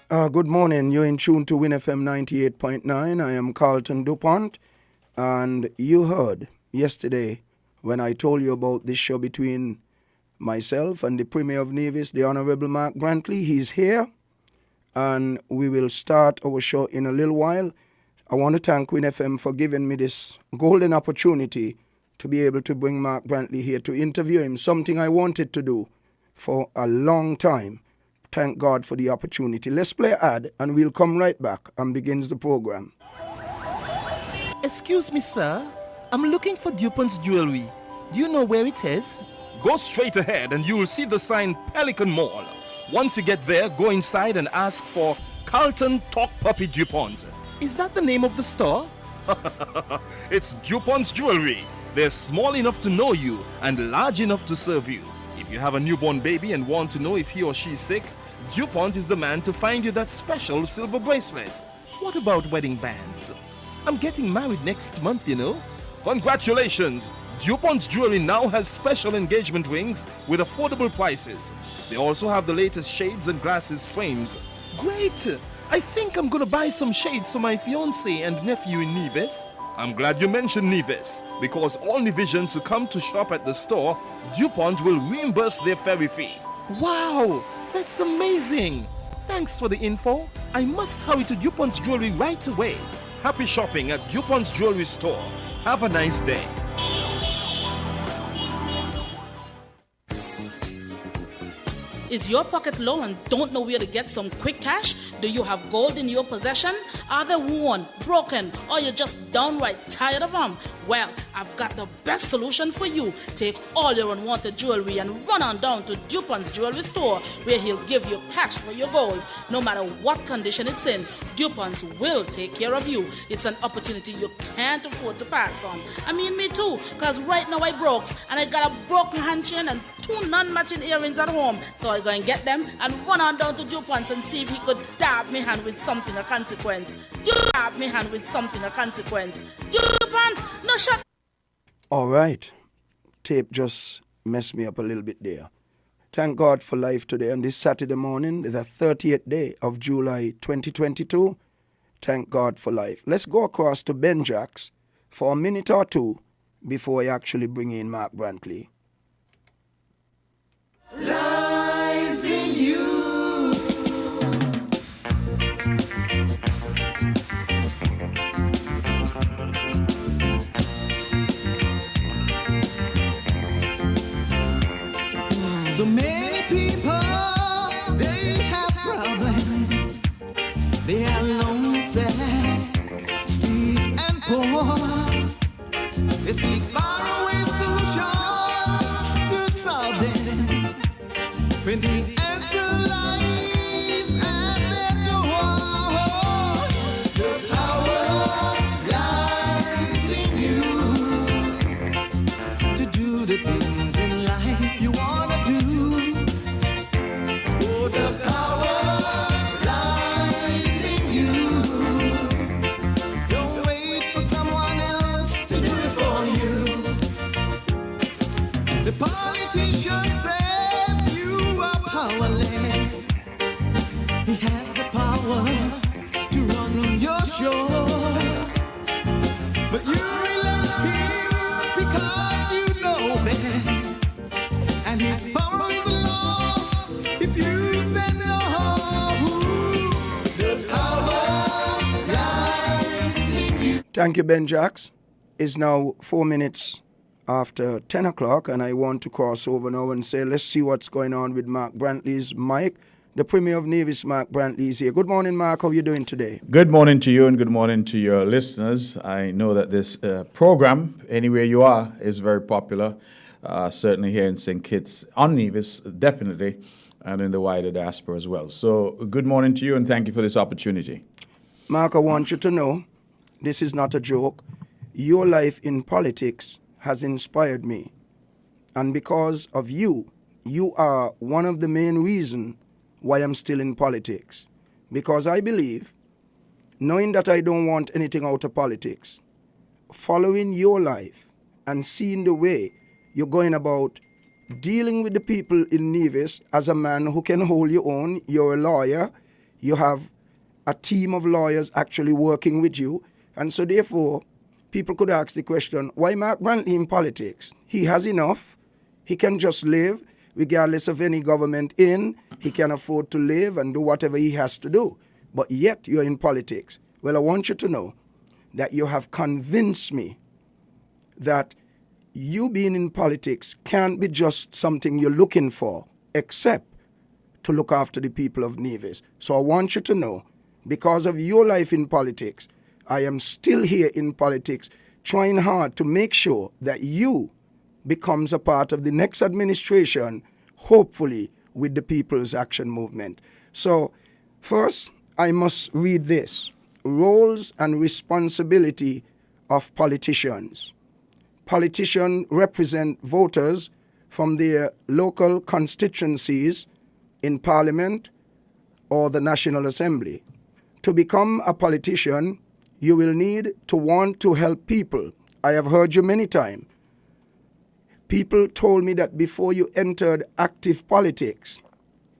Good morning. You're in tune to WINN FM 98.9. I am Carlton DuPont. And you heard yesterday when I told you about this show between myself and the Premier of Nevis, the Honorable Mark Brantley. He's here. And we will start our show in a little while. I want to thank WINN FM for giving me this golden opportunity to be able to bring Mark Brantley here to interview him, something I wanted to do for a long time. Thank God for the opportunity. Let's play an ad and we'll come right back and begins the program. Excuse me, sir. I'm looking for DuPont's jewelry. Do you know where it is? Go straight ahead and you will see the sign Pelican Mall. Once you get there, go inside and ask for Carlton Talk Puppy DuPont. Is that the name of the store? It's DuPont's jewelry. They're small enough to know you and large enough to serve you. If you have a newborn baby and want to know if he or she is sick, DuPont is the man to find you that special silver bracelet. What about wedding bands? I'm getting married next month, you know. Congratulations! DuPont's jewelry now has special engagement rings with affordable prices. They also have the latest shades and glasses frames. Great! I think I'm gonna buy some shades for my fiancé and nephew in Nevis. I'm glad you mentioned Nevis, because all Nevisians who come to shop at the store, DuPont will reimburse their ferry fee. Wow! That's amazing! Thanks for the info. I must hurry to DuPont's jewelry right away. Happy shopping at DuPont's jewelry store. Have a nice day. Is your pocket low and don't know where to get some quick cash? Do you have gold in your possession? Are they worn, broken, or you're just downright tired of them? Well, I've got the best solution for you. Take all your unwanted jewelry and run on down to DuPont's jewelry store, where he'll give you cash for your gold. No matter what condition it's in, DuPont's will take care of you. It's an opportunity you can't afford to pass on. I mean, me too, because right now I broke, and I got a broken hand chain and 2 non-matching earrings at home. So I go and get them and run on down to DuPont's and see if he could dab me hand with something of consequence. Dab me hand with something of consequence. DuPont, no shut. All right. Tape just messed me up a little bit there. Thank God for life today on this Saturday morning, the 30th day of July 2022. Thank God for life. Let's go across to Ben Jacks for a minute or two before I actually bring in Mark Brantley. Lies in you. So many people, they have problems. They are lonely, sad, sick and poor. They seek faraway solutions to solve them. When the answer lies at their door, the power lies in you to do the things in life you wanna do. Oh, the power lies in you. Don't wait for someone else to do it for you. The politician says you are powerless. He has the power to run your show, but you elect him because you know best, and his power is lost if you say no. The power lies in you. Thank you, Ben Jacks. It's now 4 minutes after 10 o'clock, and I want to cross over now and say, let's see what's going on with Mark Brantley's mic. The Premier of Nevis, Mark Brantley, is here. Good morning, Mark. How are you doing today? Good morning to you and good morning to your listeners. I know that this program, anywhere you are, is very popular, certainly here in St. Kitts, on Nevis, definitely, and in the wider diaspora as well. So good morning to you and thank you for this opportunity. Mark, I want you to know, this is not a joke. Your life in politics has inspired me. And because of you, you are one of the main reasons why I'm still in politics. Because I believe, knowing that I don't want anything out of politics, following your life and seeing the way you're going about dealing with the people in Nevis as a man who can hold your own, you're a lawyer, You have a team of lawyers actually working with you. And so therefore, people could ask the question, why Mark Brantley in politics? He has enough. He can just live regardless of any government in. He can afford to live and do whatever he has to do. But yet you're in politics. Well, I want you to know that you have convinced me that you being in politics can't be just something you're looking for, except to look after the people of Nevis. So I want you to know, because of your life in politics, I am still here in politics trying hard to make sure that you becomes a part of the next administration, hopefully with the People's Action Movement. So first, I must read this. Roles and responsibility of politicians. Politicians represent voters from their local constituencies in Parliament or the National Assembly. To become a politician, you will need to want to help people. I have heard you many times. People told me that before you entered active politics,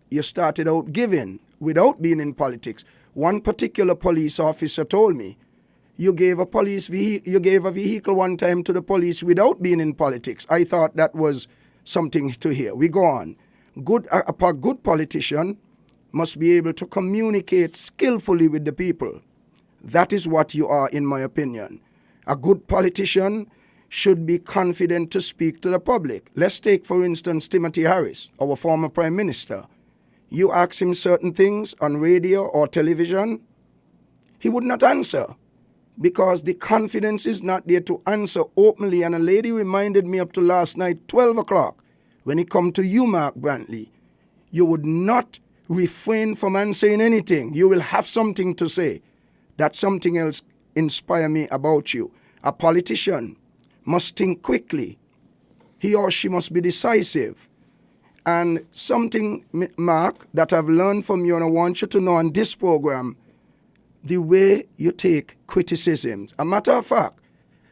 you started out giving without being in politics. One particular police officer told me, you gave a vehicle one time to the police without being in politics. I thought that was something to hear. We go on. A good politician must be able to communicate skillfully with the people. That is what you are, in my opinion. A good politician should be confident to speak to the public. Let's take, for instance, Timothy Harris, our former Prime Minister. You ask him certain things on radio or television, he would not answer because the confidence is not there to answer openly. And a lady reminded me up to last night, 12 o'clock, when it come to you, Mark Brantley, you would not refrain from answering anything. You will have something to say. That something else inspire me about you. A politician must think quickly. He or she must be decisive. And something, Mark, that I've learned from you and I want you to know on this program, the way you take criticisms. A matter of fact,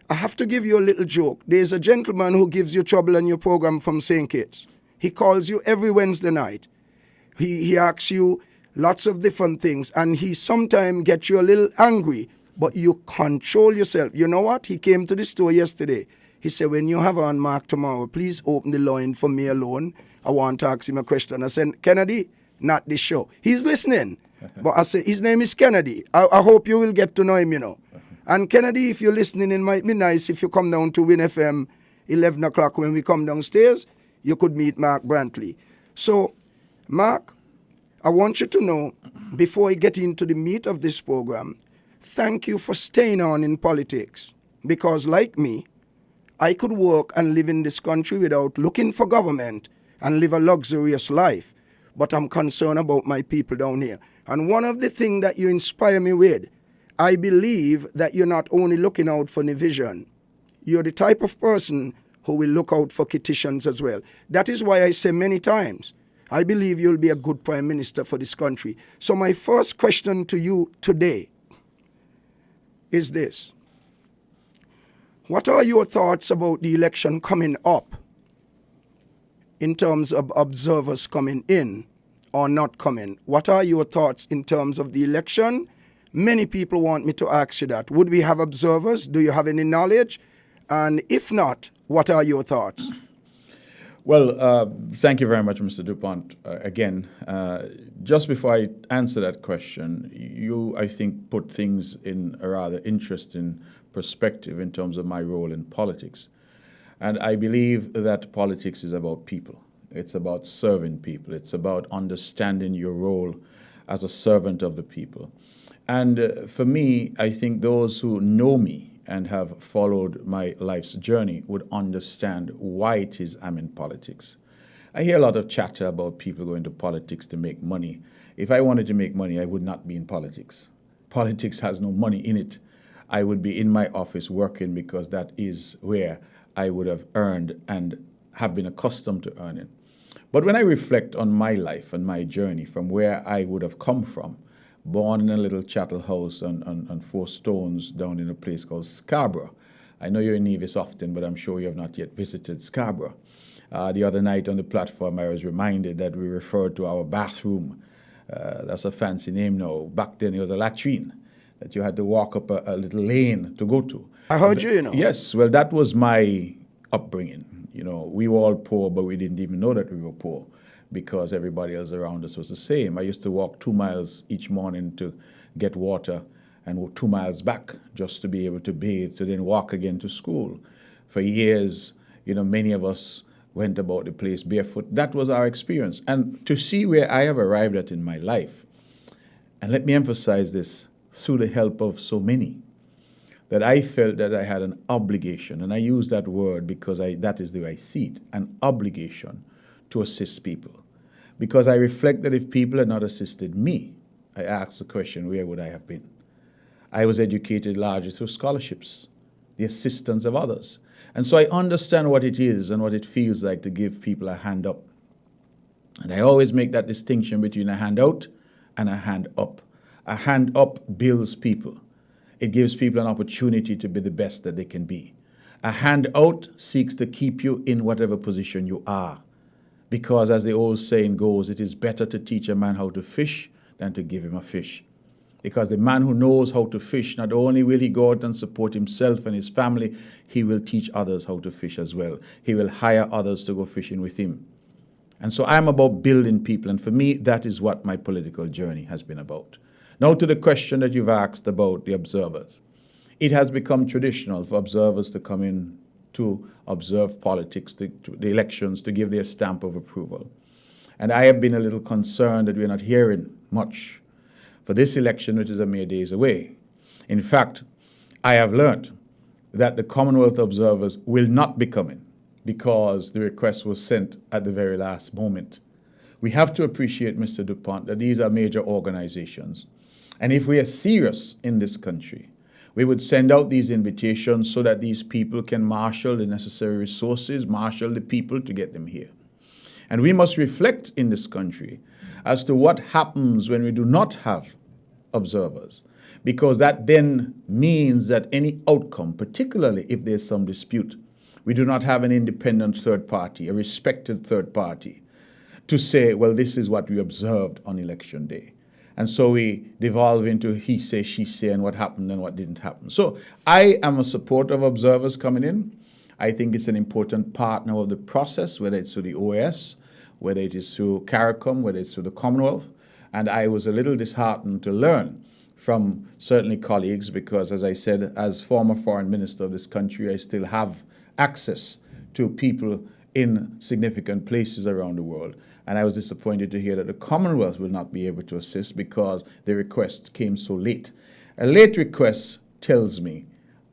I have to give you a little joke. There's a gentleman who gives you trouble on your program from St. Kitts. He calls you every Wednesday night. He asks you lots of different things, and he sometimes gets you a little angry, but you control yourself. You know what? He came to the store yesterday. He said, when you have on Mark tomorrow, please open the line for me alone. I want to ask him a question. I said, Kennedy, not this show. He's listening. But I said, his name is Kennedy. I hope you will get to know him, you know. And Kennedy, if you're listening, it might be nice if you come down to WINN FM 11 o'clock when we come downstairs. You could meet Mark Brantley. So, Mark, I want you to know, before I get into the meat of this program, thank you for staying on in politics. Because like me, I could work and live in this country without looking for government and live a luxurious life. But I'm concerned about my people down here. And one of the things that you inspire me with, I believe that you're not only looking out for Nivision, you're the type of person who will look out for Kittitians as well. That is why I say many times, I believe you'll be a good Prime Minister for this country. So my first question to you today is this. What are your thoughts about the election coming up in terms of observers coming in or not coming? What are your thoughts in terms of the election? Many people want me to ask you that. Would we have observers? Do you have any knowledge? And if not, what are your thoughts? Well, thank you very much, Mr. DuPont. Again, just before I answer that question, you, I think, put things in a rather interesting perspective in terms of my role in politics. And I believe that politics is about people. It's about serving people. It's about understanding your role as a servant of the people. And for me, I think those who know me and have followed my life's journey would understand why it is I'm in politics. I hear a lot of chatter about people going to politics to make money. If I wanted to make money, I would not be in politics. Politics has no money in it. I would be in my office working because that is where I would have earned and have been accustomed to earning. But when I reflect on my life and my journey from where I would have come from, born in a little chattel house on 4 stones down in a place called Scarborough. I know you're in Nevis often, but I'm sure you have not yet visited Scarborough. The other night on the platform, I was reminded that we referred to our bathroom That's a fancy name now. Back then it was a latrine that you had to walk up a little lane to go to. I heard you, you know. Yes, well, that was my upbringing. You know, we were all poor, but we didn't even know that we were poor because everybody else around us was the same. I used to walk 2 miles each morning to get water and 2 miles back just to be able to bathe, to then walk again to school. For years, you know, many of us went about the place barefoot. That was our experience. And to see where I have arrived at in my life, and let me emphasize this, through the help of so many, that I felt that I had an obligation, and I use that word because that is the way I see it, an obligation to assist people. Because I reflect that if people had not assisted me, I ask the question, where would I have been? I was educated largely through scholarships, the assistance of others. And so I understand what it is and what it feels like to give people a hand up. And I always make that distinction between a hand out and a hand up. A hand up builds people. It gives people an opportunity to be the best that they can be. A hand out seeks to keep you in whatever position you are. Because as the old saying goes, it is better to teach a man how to fish than to give him a fish. Because the man who knows how to fish, not only will he go out and support himself and his family, he will teach others how to fish as well. He will hire others to go fishing with him. And so I'm about building people, and for me, that is what my political journey has been about. Now to the question that you've asked about the observers. It has become traditional for observers to come in to observe politics, to the elections, to give their stamp of approval. And I have been a little concerned that we're not hearing much for this election, which is a mere days away. In fact, I have learned that the Commonwealth observers will not be coming because the request was sent at the very last moment. We have to appreciate, Mr. DuPont, that these are major organizations. And if we are serious in this country, we would send out these invitations so that these people can marshal the necessary resources, marshal the people to get them here. And we must reflect in this country as to what happens when we do not have observers, because that then means that any outcome, particularly if there's some dispute, we do not have an independent third party, a respected third party, to say, well, this is what we observed on election day. And so we devolve into he say, she say, and what happened and what didn't happen. So I am a supporter of observers coming in. I think it's an important part now of the process, whether it's through the OAS, whether it is through CARICOM, whether it's through the Commonwealth. And I was a little disheartened to learn from certainly colleagues because, as I said, as former foreign minister of this country, I still have access to people in significant places around the world. And I was disappointed to hear that the Commonwealth will not be able to assist because the request came so late. A late request tells me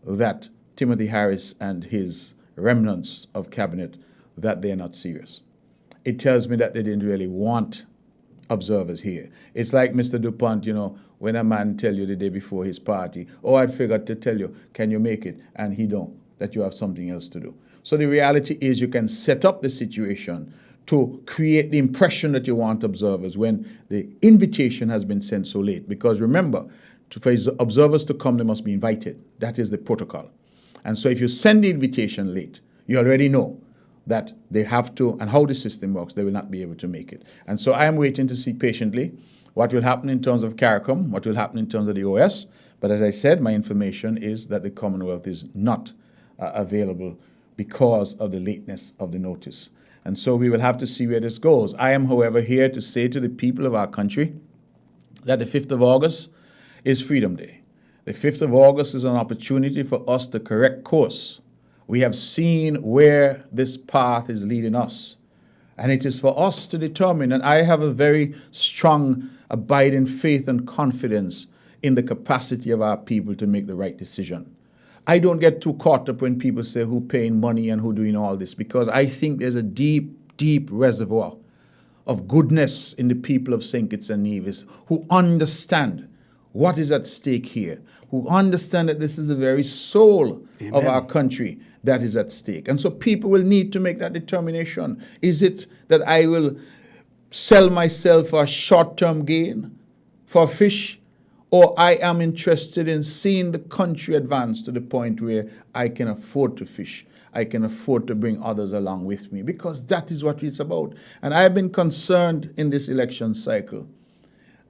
that Timothy Harris and his remnants of cabinet, that they're not serious. It tells me that they didn't really want observers here. It's like Mr. DuPont, you know, when a man tell you the day before his party, oh, I'd forgot to tell you, can you make it? And he don't, that you have something else to do. So the reality is you can set up the situation to create the impression that you want observers when the invitation has been sent so late. Because remember, for observers to come, they must be invited. That is the protocol. And so if you send the invitation late, you already know that they have to, and how the system works, they will not be able to make it. And so I am waiting to see patiently what will happen in terms of CARICOM, what will happen in terms of the OS. But as I said, my information is that the Commonwealth is not available because of the lateness of the notice. And so we will have to see where this goes. I am, however, here to say to the people of our country that the 5th of August is Freedom Day. The 5th of August is an opportunity for us to correct course. We have seen where this path is leading us. And it is for us to determine, and I have a very strong abiding faith and confidence in the capacity of our people to make the right decision. I don't get too caught up when people say who paying money and who doing all this, because I think there's a deep, deep reservoir of goodness in the people of St. Kitts and Nevis who understand what is at stake here, who understand that this is the very soul Amen. Of our country that is at stake. And so people will need to make that determination. Is it that I will sell myself for a short-term gain, for fish, or I am interested in seeing the country advance to the point where I can afford to fish, I can afford to bring others along with me, because that is what it's about. And I have been concerned in this election cycle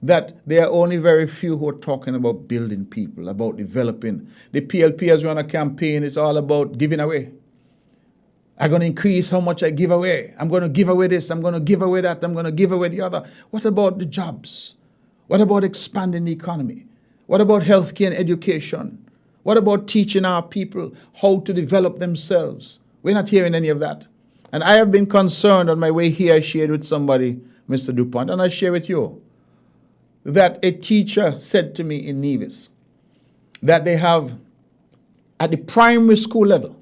that there are only very few who are talking about building people, about developing. The PLP has run a campaign, it's all about giving away. I'm going to increase how much I give away. I'm going to give away this, I'm going to give away that, I'm going to give away the other. What about the jobs? What about expanding the economy? What about healthcare and education? What about teaching our people how to develop themselves? We're not hearing any of that. And I have been concerned on my way here, I shared with somebody, Mr. DuPont, and I share with you, that a teacher said to me in Nevis that they have, at the primary school level,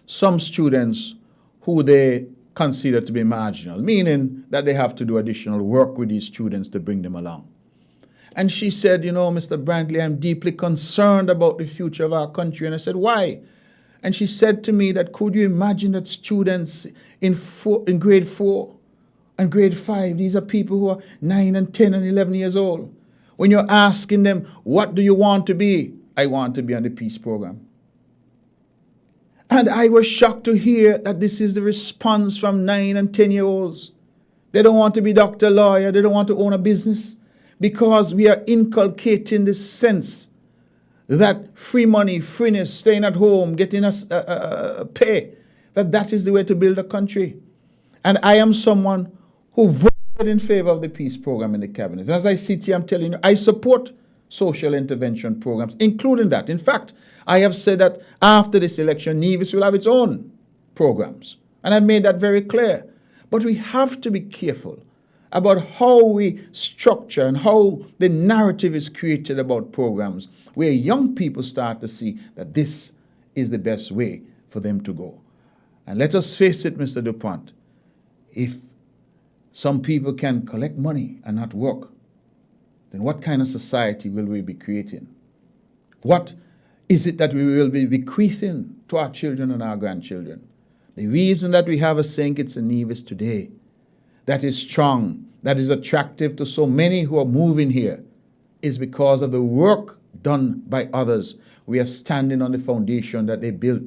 some students who they consider to be marginal, meaning that they have to do additional work with these students to bring them along. And she said, you know, Mr. Brantley, I'm deeply concerned about the future of our country. And I said, why? And she said to me that, could you imagine that students in grade 4 and grade 5, these are people who are 9 and 10 and 11 years old. When you're asking them, what do you want to be? I want to be on the peace program. And I was shocked to hear that this is the response from 9 and 10-year-olds. They don't want to be doctor, lawyer, they don't want to own a business, because we are inculcating this sense that free money, freeness, staying at home, getting us pay, that is the way to build a country. And I am someone who voted in favor of the peace program in the cabinet. And as I sit here, I'm telling you, I support social intervention programs, including that. In fact, I have said that after this election, Nevis will have its own programs. And I made that very clear. But we have to be careful about how we structure and how the narrative is created about programs where young people start to see that this is the best way for them to go. And let us face it, Mr. DuPont, if some people can collect money and not work, then what kind of society will we be creating? What is it that we will be bequeathing to our children and our grandchildren? The reason that we have a St. Kitts and Nevis today that is strong, that is attractive to so many who are moving here, is because of the work done by others. We are standing on the foundation that they built.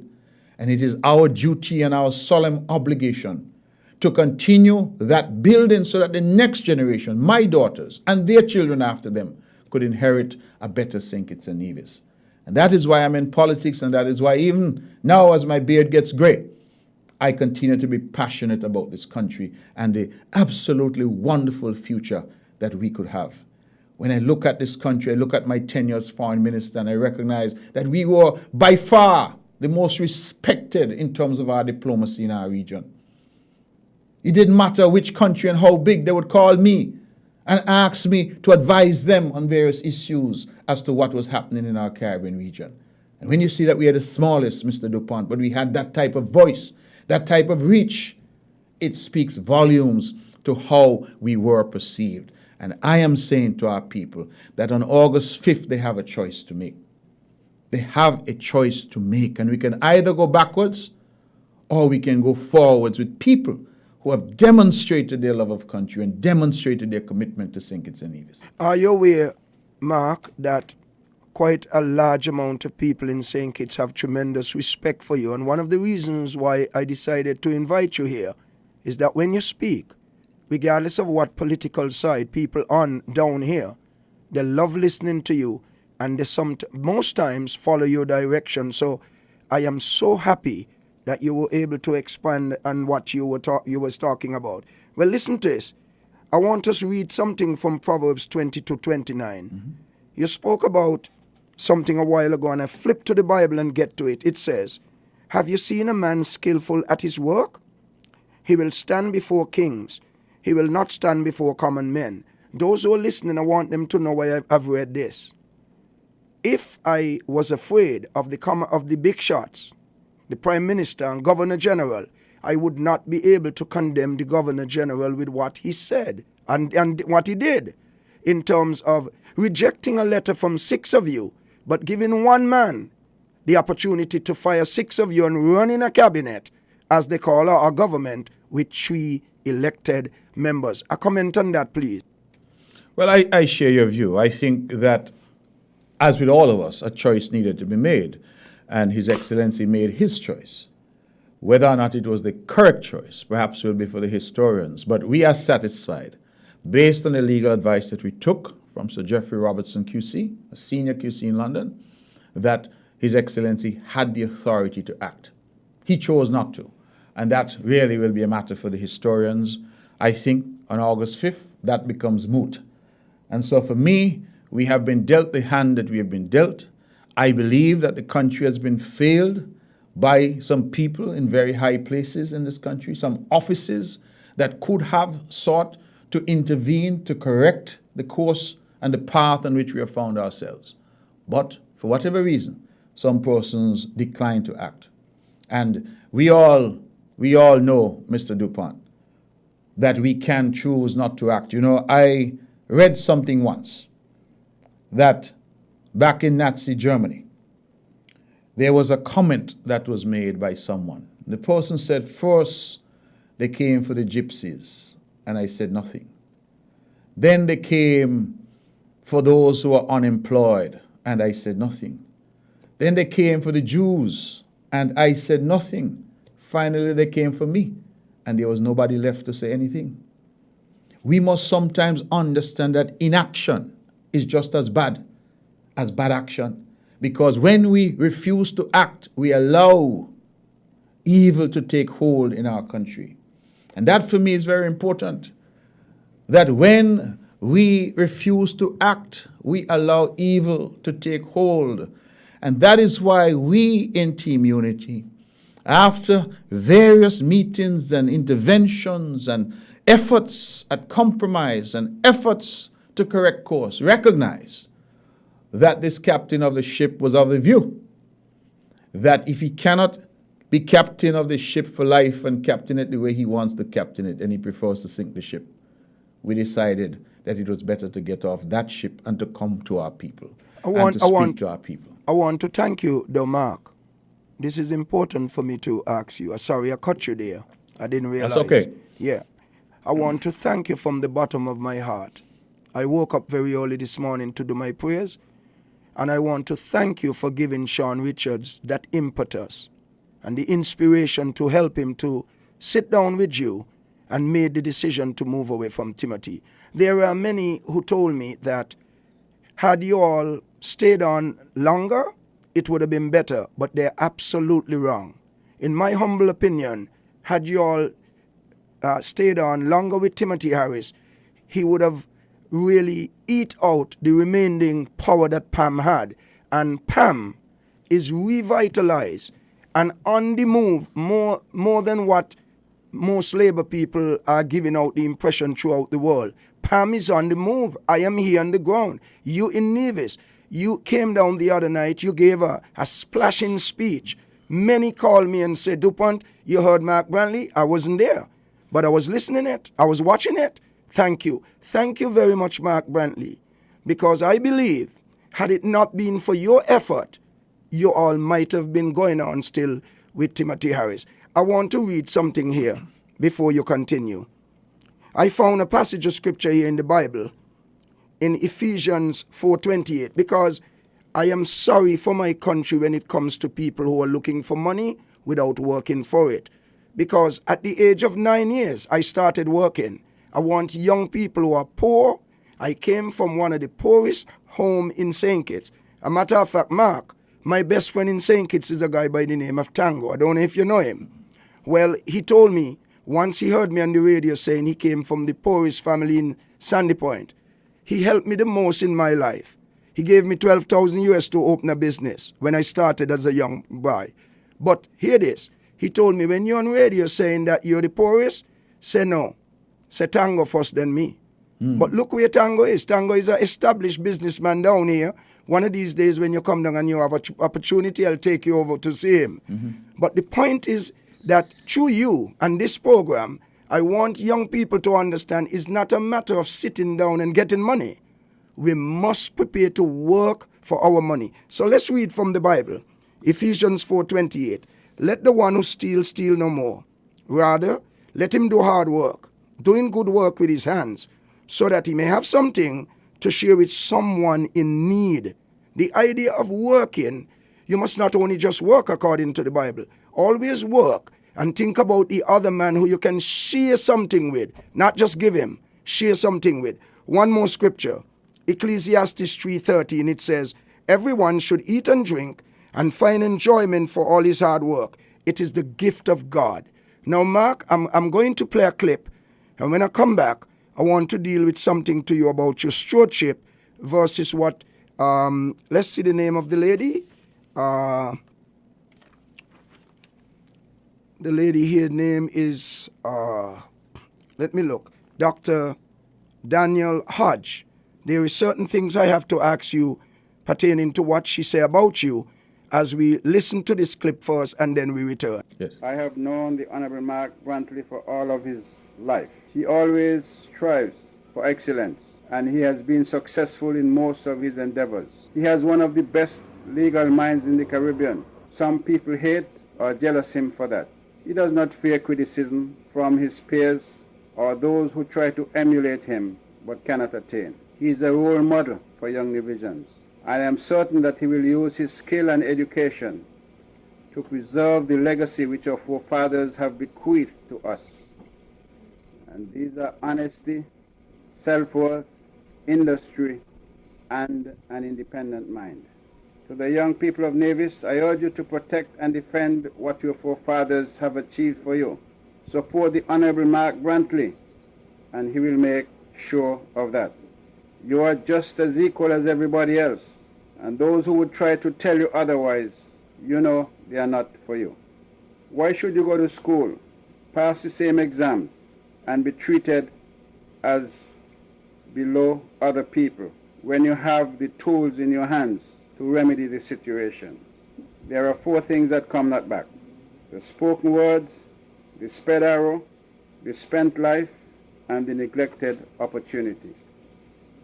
And it is our duty and our solemn obligation to continue that building so that the next generation, my daughters and their children after them, could inherit a better St. Kitts and Nevis. And that is why I'm in politics, and that is why even now as my beard gets gray, I continue to be passionate about this country and the absolutely wonderful future that we could have. When I look at this country, I look at my tenure as foreign minister, and I recognize that we were by far the most respected in terms of our diplomacy in our region. It didn't matter which country and how big, they would call me and ask me to advise them on various issues as to what was happening in our Caribbean region. And when you see that we are the smallest, Mr. DuPont, but we had that type of voice, that type of reach, it speaks volumes to how we were perceived. And I am saying to our people that on August 5th, they have a choice to make. They have a choice to make, and we can either go backwards or we can go forwards with people who have demonstrated their love of country and demonstrated their commitment to St. Kitts and Nevis. Are you aware, Mark, that quite a large amount of people in St. Kitts have tremendous respect for you? And one of the reasons why I decided to invite you here is that when you speak, regardless of what political side people on down here, they love listening to you, and they most times follow your direction. So I am so happy that you were able to expand on what you was talking about. Well, listen to this. I want us to read something from Proverbs 20-29. Mm-hmm. You spoke about something a while ago, and I flipped to the Bible and get to it. It says, have you seen a man skillful at his work? He will stand before kings. He will not stand before common men. Those who are listening, I want them to know why I've read this. If I was afraid of the big shots, the Prime Minister and Governor General, I would not be able to condemn the Governor General with what he said and what he did in terms of rejecting a letter from 6 of you, but giving one man the opportunity to fire 6 of you and run in a cabinet, as they call our government, with 3 elected members. A comment on that, please. Well, I share your view. I think that, as with all of us, a choice needed to be made. And His Excellency made his choice. Whether or not it was the correct choice, perhaps will be for the historians. But we are satisfied based on the legal advice that we took from Sir Geoffrey Robertson QC, a senior QC in London, that His Excellency had the authority to act. He chose not to. And that really will be a matter for the historians. I think on August 5th, that becomes moot. And so for me, we have been dealt the hand that we have been dealt. I believe that the country has been failed by some people in very high places in this country, some offices that could have sought to intervene to correct the course and the path on which we have found ourselves. But for whatever reason, some persons declined to act. And we all know, Mr. DuPont, that we can choose not to act. You know, I read something once that back in Nazi Germany, there was a comment that was made by someone. The person said, first they came for the gypsies, and I said nothing. Then they came for those who are unemployed, and I said nothing. Then they came for the Jews, and I said nothing. Finally, they came for me, and there was nobody left to say anything. We must sometimes understand that inaction is just as bad action, because when we refuse to act, we allow evil to take hold in our country. And that for me is very important, that when we refuse to act, we allow evil to take hold. And that is why we in Team Unity, after various meetings and interventions and efforts at compromise and efforts to correct course, recognize that this captain of the ship was of the view that if he cannot be captain of the ship for life and captain it the way he wants to captain it, and he prefers to sink the ship, we decided that it was better to get off that ship and to come to our people and to speak to our people. I want to thank you, though, Mark. This is important for me to ask you. Sorry, I cut you there. I didn't realize. That's okay. Yeah. I want to thank you from the bottom of my heart. I woke up very early this morning to do my prayers, and I want to thank you for giving Sean Richards that impetus and the inspiration to help him to sit down with you and made the decision to move away from Timothy. There are many who told me that had you all stayed on longer, it would have been better, but they're absolutely wrong. In my humble opinion, had you all stayed on longer with Timothy Harris, he would have really eat out the remaining power that Pam had. And Pam is revitalized and on the move more than what most labor people are giving out the impression throughout the world. Pam is on the move. I am here on the ground. You in Nevis, you came down the other night, you gave a splashing speech. Many called me and said, DuPont, you heard Mark Brantley? I wasn't there, but I was listening it. I was watching it. Thank you. Thank you very much, Mark Brantley, because I believe had it not been for your effort, you all might have been going on still with Timothy Harris. I want to read something here before you continue. I found a passage of scripture here in the Bible in Ephesians 4:28, because I am sorry for my country when it comes to people who are looking for money without working for it. Because at the age of 9 years, I started working. I want young people who are poor. I came from one of the poorest homes in St. Kitts. A matter of fact, Mark, my best friend in St. Kitts is a guy by the name of Tango. I don't know if you know him. Well, he told me once he heard me on the radio saying he came from the poorest family in Sandy Point. He helped me the most in my life. He gave me 12,000 US to open a business when I started as a young boy. But hear this. He told me, when you're on radio saying that you're the poorest, say no. Say Tango first, then me. But look where Tango is. Tango is an established businessman down here. One of these days when you come down and you have an opportunity, I'll take you over to see him. But the point is that through you and this program, I want young people to understand it's not a matter of sitting down and getting money. We must prepare to work for our money. So let's read from the Bible. Ephesians 4:28. Let the one who steals steal no more. Rather, let him do hard work, doing good work with his hands, so that he may have something to share with someone in need. The idea of working, you must not only just work according to the Bible. Always work and think about the other man who you can share something with, not just give him. share something with. One more scripture, Ecclesiastes 3:13, it says, everyone should eat and drink and find enjoyment for all his hard work. It is the gift of God. Now, Mark, I'm going to play a clip, and when I come back, I want to deal with something to you about your stewardship versus what, let's see the name of the lady. The lady here name is, let me look, Dr. Daniel Hodge. There is certain things I have to ask you pertaining to what she said about you as we listen to this clip first and then we return. Yes. I have known the Honorable Mark Brantley for all of his life. He always strives for excellence, and he has been successful in most of his endeavors. He has one of the best legal minds in the Caribbean. Some people hate or jealous him for that. He does not fear criticism from his peers or those who try to emulate him but cannot attain. He is a role model for young divisions. I am certain that he will use his skill and education to preserve the legacy which our forefathers have bequeathed to us. And these are honesty, self-worth, industry, and an independent mind. To the young people of Nevis, I urge you to protect and defend what your forefathers have achieved for you. Support the Honorable Mark Brantley, and he will make sure of that. You are just as equal as everybody else, and those who would try to tell you otherwise, you know they are not for you. Why should you go to school, pass the same exams, and be treated as below other people when you have the tools in your hands to remedy the situation? There are 4 things that come not back: the spoken words, the sped arrow, the spent life, and the neglected opportunity.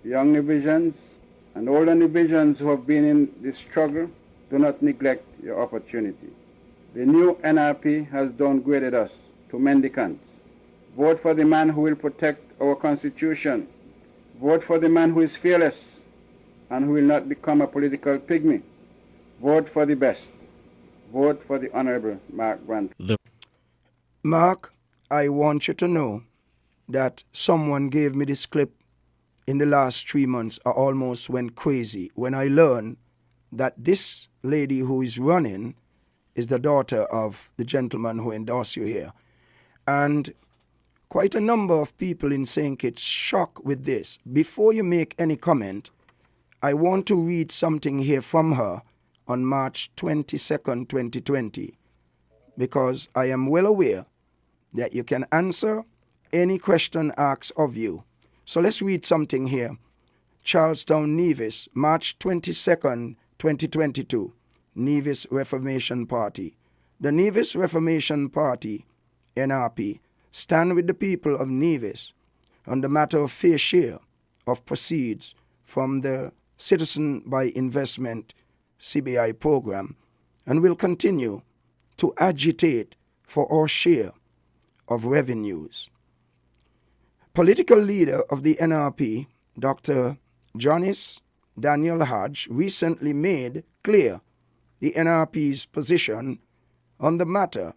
Young divisions and older divisions who have been in this struggle, do not neglect your opportunity. The new NRP has downgraded us to mendicants. Vote for the man who will protect our Constitution. Vote for the man who is fearless and who will not become a political pygmy. Vote for the best. Vote for the Honorable Mark Brantley. Mark, I want you to know that someone gave me this clip in the last 3 months. I almost went crazy when I learned that this lady who is running is the daughter of the gentleman who endorsed you here. And quite a number of people in St. Kitts shocked with this. Before you make any comment, I want to read something here from her on March 22nd, 2020, because I am well aware that you can answer any question asked of you. So let's read something here. Charlestown, Nevis, March 22nd, 2022, Nevis Reformation Party. The Nevis Reformation Party, NRP, stand with the people of Nevis on the matter of fair share of proceeds from the Citizen by Investment CBI program, and will continue to agitate for our share of revenues. Political leader of the NRP, Dr. Jonis Daniel Hodge, recently made clear the NRP's position on the matter,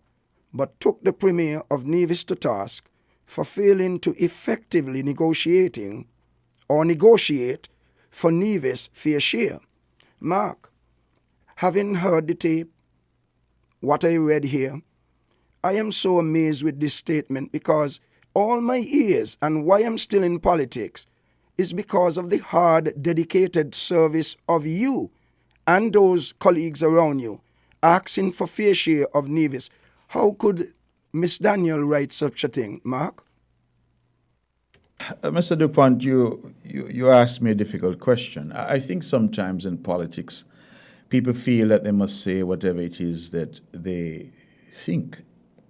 but took the Premier of Nevis to task for failing to effectively negotiate for Nevis' fair share. Mark, having heard the tape, what I read here, I am so amazed with this statement, because all my years and why I'm still in politics is because of the hard, dedicated service of you and those colleagues around you, asking for fair share of Nevis. How could Miss Daniel write such a thing, Mark? Mr. DuPont, you asked me a difficult question. I think sometimes in politics, people feel that they must say whatever it is that they think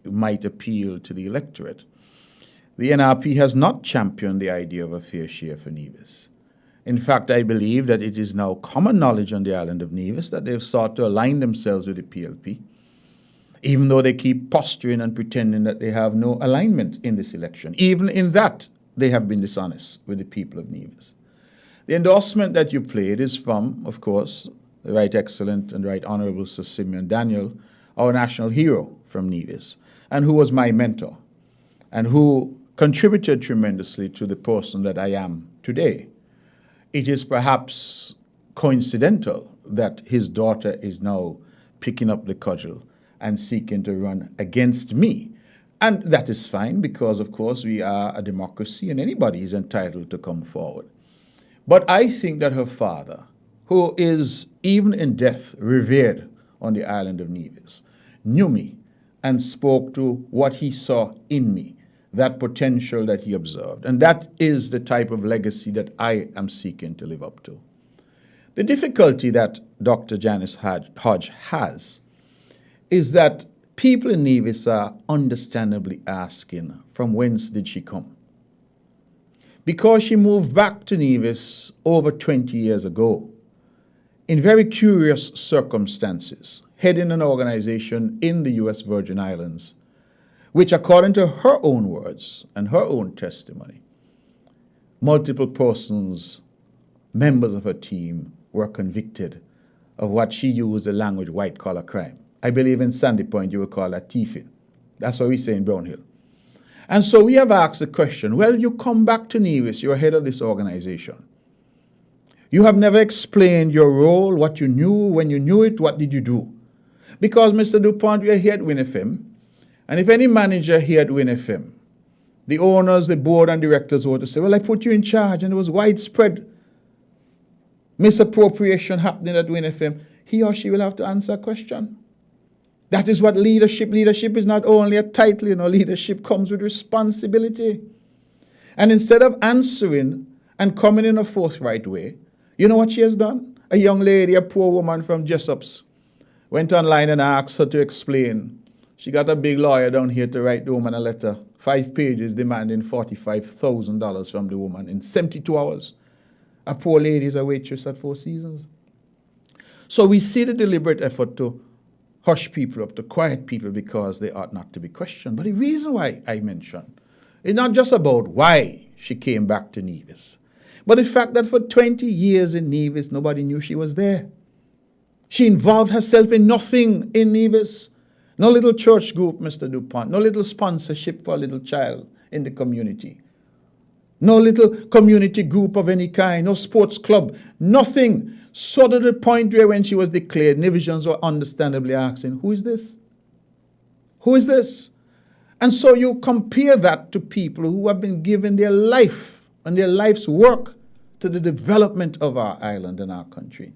might appeal to the electorate. The NRP has not championed the idea of a fair share for Nevis. In fact, I believe that it is now common knowledge on the island of Nevis that they've sought to align themselves with the PLP, even though they keep posturing and pretending that they have no alignment in this election. Even in that, they have been dishonest with the people of Nevis. The endorsement that you played is from, of course, the Right Excellent and Right Honorable Sir Simeon Daniel, our national hero from Nevis, and who was my mentor, and who contributed tremendously to the person that I am today. It is perhaps coincidental that his daughter is now picking up the cudgel and seeking to run against me. And that is fine because, of course, we are a democracy and anybody is entitled to come forward. But I think that her father, who is even in death revered on the island of Nevis, knew me and spoke to what he saw in me, that potential that he observed. And that is the type of legacy that I am seeking to live up to. The difficulty that Dr. Janice Hodge has is that people in Nevis are understandably asking, from whence did she come? Because she moved back to Nevis over 20 years ago, in very curious circumstances, heading an organization in the U.S. Virgin Islands, which, according to her own words and her own testimony, multiple persons, members of her team, were convicted of what she used the language white-collar crime. I believe in Sandy Point you will call that thieving. That's what we say in Brown Hill. And so we have asked the question, well, you come back to Nevis, you're head of this organization. You have never explained your role, what you knew, when you knew it, what did you do? Because, Mr. DuPont, we are here at WINN FM, and if any manager here at WINN FM, the owners, the board and directors were to say, well, I put you in charge, and there was widespread misappropriation happening at WINN FM, he or she will have to answer a question. That is what leadership is not only a title, leadership comes with responsibility. And instead of answering and coming in a forthright way, you know what she has done? A young lady, a poor woman from Jessop's, went online and asked her to explain. She got a big lawyer down here to write the woman a letter, 5 pages demanding $45,000 from the woman in 72 hours. A poor lady is a waitress at Four Seasons. So we see the deliberate effort to hush people up, to quiet people because they ought not to be questioned. But the reason why I mentioned it's not just about why she came back to Nevis, but the fact that for 20 years in Nevis, nobody knew she was there. She involved herself in nothing in Nevis. No little church group, Mr. DuPont. No little sponsorship for a little child in the community. No little community group of any kind. No sports club. Nothing. So to the point where when she was declared, Nevisians were understandably asking, who is this? Who is this? And so you compare that to people who have been given their life and their life's work to the development of our island and our country.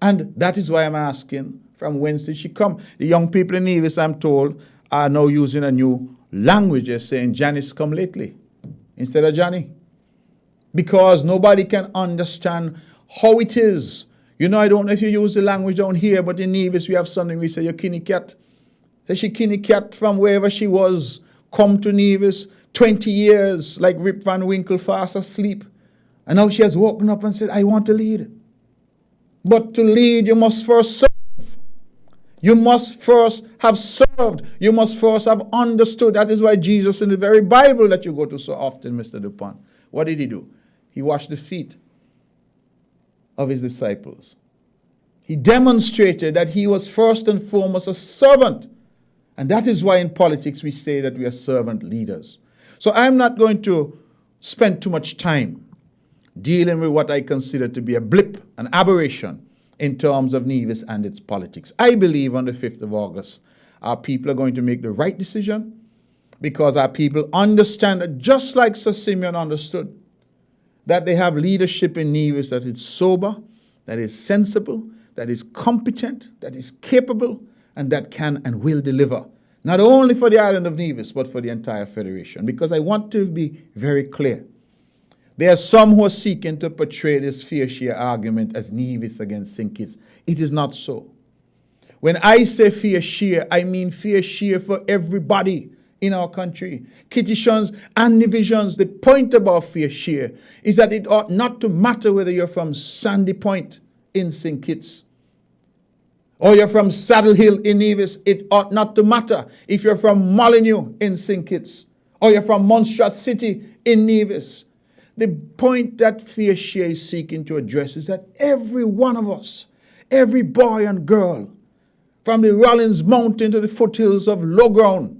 And that is why I'm asking, from whence did she come? The young people in Nevis, I'm told, are now using a new language. They're saying, Janice come lately, instead of Johnny. Because nobody can understand how it is. I don't know if you use the language down here, but in Nevis we have something we say, your kinny cat. So she kinny cat from wherever she was, come to Nevis, 20 years, like Rip Van Winkle, fast asleep. And now she has woken up and said, I want to lead. But to lead, you must first serve. You must first have served. You must first have understood. That is why Jesus in the very Bible that you go to so often, Mr. DuPont, what did he do? He washed the feet of his disciples. He demonstrated that he was first and foremost a servant. And that is why in politics we say that we are servant leaders. So I'm not going to spend too much time dealing with what I consider to be a blip, an aberration in terms of Nevis and its politics. I believe on the 5th of August, our people are going to make the right decision because our people understand that just like Sir Simeon understood, that they have leadership in Nevis that is sober, that is sensible, that is competent, that is capable, and that can and will deliver. Not only for the island of Nevis, but for the entire Federation. Because I want to be very clear. There are some who are seeking to portray this fair share argument as Nevis against St. Kitts. It is not so. When I say fair share, I mean fair share for everybody in our country. Kittitians and Nevisians. The point about fair share is that it ought not to matter whether you're from Sandy Point in St. Kitts or you're from Saddle Hill in Nevis. It ought not to matter if you're from Molyneux in St. Kitts or you're from Montserrat City in Nevis. The point that fair share is seeking to address is that every one of us, every boy and girl, from the Rollins Mountain to the foothills of low ground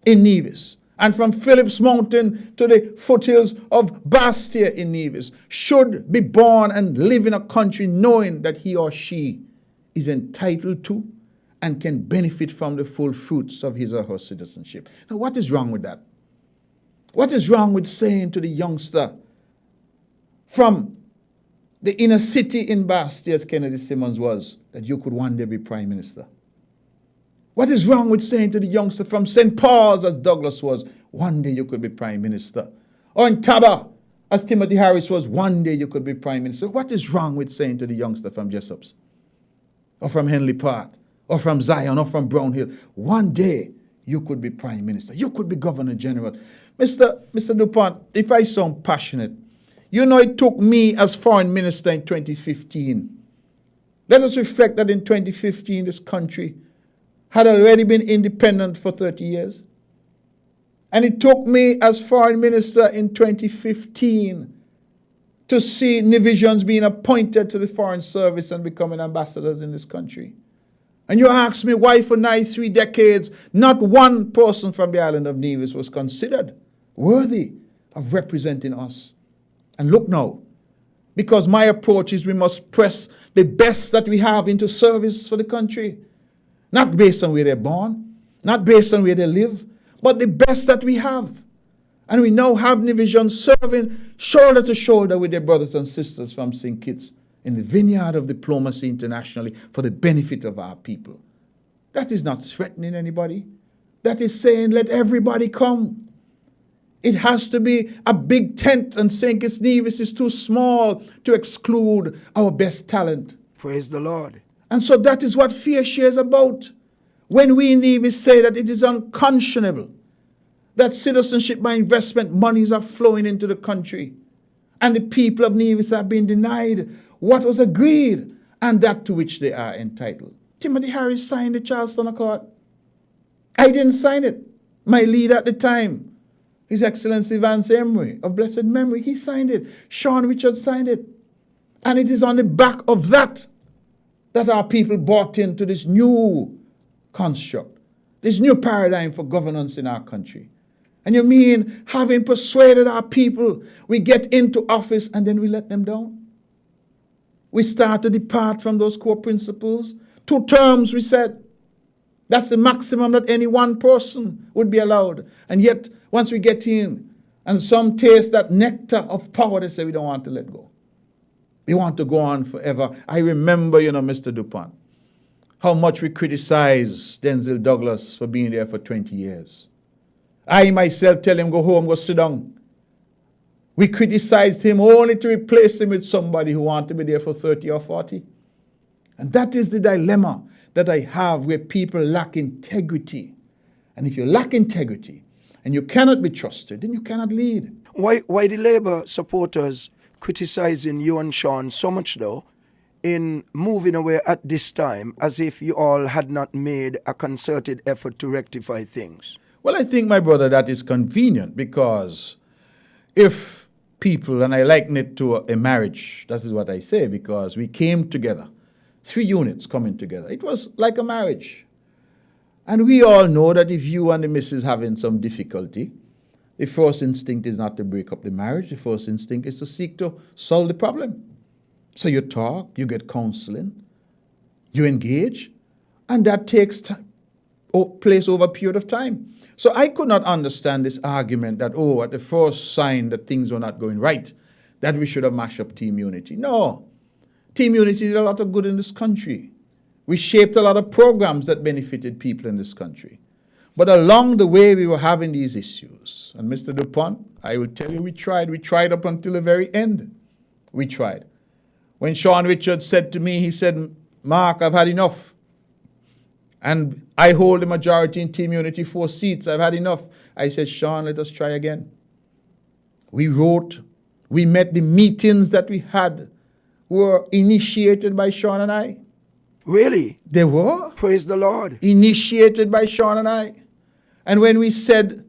in Nevis, and from Phillips Mountain to the foothills of Bastia in Nevis should be born and live in a country knowing that he or she is entitled to and can benefit from the full fruits of his or her citizenship. Now, what is wrong with that? What is wrong with saying to the youngster from the inner city in Bastia, as Kennedy Simmons was, that you could one day be prime minister? What is wrong with saying to the youngster from St. Paul's, as Douglas was, one day you could be prime minister? Or in Taba, as Timothy Harris was, one day you could be prime minister? What is wrong with saying to the youngster from Jessop's, or from Henley Park, or from Zion, or from Brownhill, one day you could be prime minister, you could be governor general? Mr. DuPont, if I sound passionate, you know it took me as foreign minister in 2015. Let us reflect that in 2015 this country had already been independent for 30 years. And it took me as foreign minister in 2015 to see Nevisians being appointed to the foreign service and becoming ambassadors in this country. And you ask me why for nigh 3 decades not one person from the island of Nevis was considered worthy of representing us. And look now, because my approach is we must press the best that we have into service for the country. Not based on where they're born, not based on where they live, but the best that we have. And we now have Nevisians serving shoulder to shoulder with their brothers and sisters from St. Kitts in the vineyard of diplomacy internationally for the benefit of our people. That is not threatening anybody. That is saying, let everybody come. It has to be a big tent, and St. Kitts Nevis is too small to exclude our best talent. Praise the Lord. And so that is what Fair Share is about. When we in Nevis say that it is unconscionable that citizenship by investment monies are flowing into the country, and the people of Nevis are being denied what was agreed and that to which they are entitled. Timothy Harris signed the Charleston Accord. I didn't sign it. My leader at the time, His Excellency Vance Emery of blessed memory, he signed it. Sean Richards signed it. And it is on the back of that our people bought into this new construct, this new paradigm for governance in our country. And you mean, having persuaded our people, we get into office and then we let them down? We start to depart from those core principles. 2 terms, we said. That's the maximum that any one person would be allowed. And yet, once we get in, and some taste that nectar of power, they say we don't want to let go. We want to go on forever. I remember, Mr. DuPont, how much we criticized Denzel Douglas for being there for 20 years. I myself tell him, go home, go sit down. We criticized him only to replace him with somebody who wanted to be there for 30 or 40. And that is the dilemma that I have where people lack integrity. And if you lack integrity and you cannot be trusted, then you cannot lead. Why the Labour supporters criticizing you and Sean so much, though, in moving away at this time as if you all had not made a concerted effort to rectify things? Well, I think, my brother, that is convenient, because if people, and I liken it to a marriage, that is what I say, because we came together, 3 units coming together. It was like a marriage. And we all know that if you and the missus having some difficulty, the first instinct is not to break up the marriage. The first instinct is to seek to solve the problem. So you talk, you get counseling, you engage, and that takes place over a period of time. So I could not understand this argument that, at the first sign that things were not going right, that we should have mashed up Team Unity. No. Team Unity did a lot of good in this country. We shaped a lot of programs that benefited people in this country. But along the way, we were having these issues. And Mr. DuPont, I will tell you, we tried. We tried up until the very end. We tried. When Sean Richards said to me, he said, Mark, I've had enough. And I hold the majority in Team Unity, 4 seats. I've had enough. I said, Sean, let us try again. We wrote. We met. The meetings that we had were initiated by Sean and I. Really? They were. Praise the Lord. Initiated by Sean and I. And when we said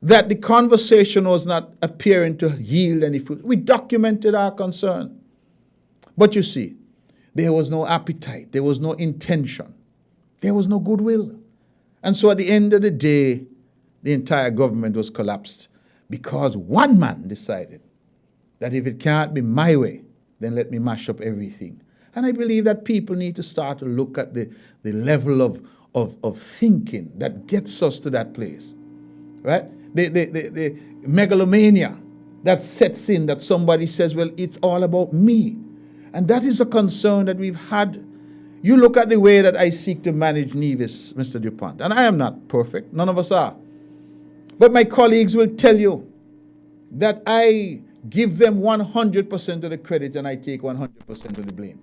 that the conversation was not appearing to yield any fruit, we documented our concern. But you see, there was no appetite. There was no intention. There was no goodwill. And so at the end of the day, the entire government was collapsed because one man decided that if it can't be my way, then let me mash up everything. And I believe that people need to start to look at the level of thinking that gets us to that place, right? The megalomania that sets in, that somebody says, well, it's all about me. And that is a concern that we've had. You look at the way that I seek to manage Nevis, Mr. DuPont, and I am not perfect. None of us are. But my colleagues will tell you that I give them 100% of the credit and I take 100% of the blame.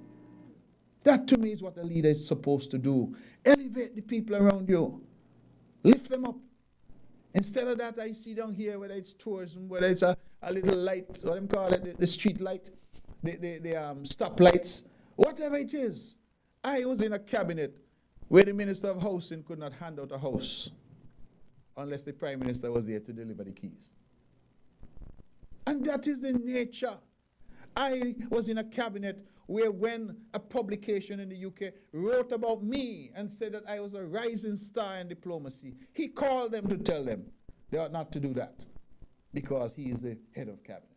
That to me is what a leader is supposed to do. Elevate the people around you. Lift them up. Instead of that, I see down here, whether it's tourism, whether it's a little light, what do you call it, the street light, the stop lights, whatever it is. I was in a cabinet where the Minister of Housing could not hand out a house unless the Prime Minister was there to deliver the keys. And that is the nature. I was in a cabinet where when a publication in the UK wrote about me and said that I was a rising star in diplomacy, he called them to tell them they ought not to do that because he is the head of cabinet.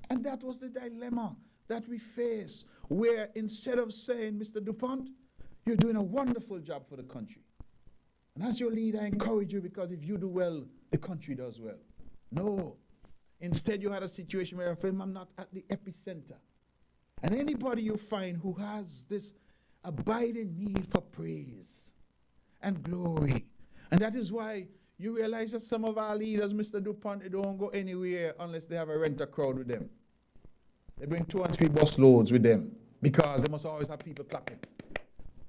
And that was the dilemma that we face, where instead of saying, Mr. DuPont, you're doing a wonderful job for the country. And as your leader, I encourage you, because if you do well, the country does well. No. Instead, you had a situation where I'm not at the epicenter. And anybody you find who has this abiding need for praise and glory, and that is why you realize that some of our leaders, Mr. DuPont, they don't go anywhere unless they have a renter crowd with them. They bring 2 and 3 bus loads with them because they must always have people clapping.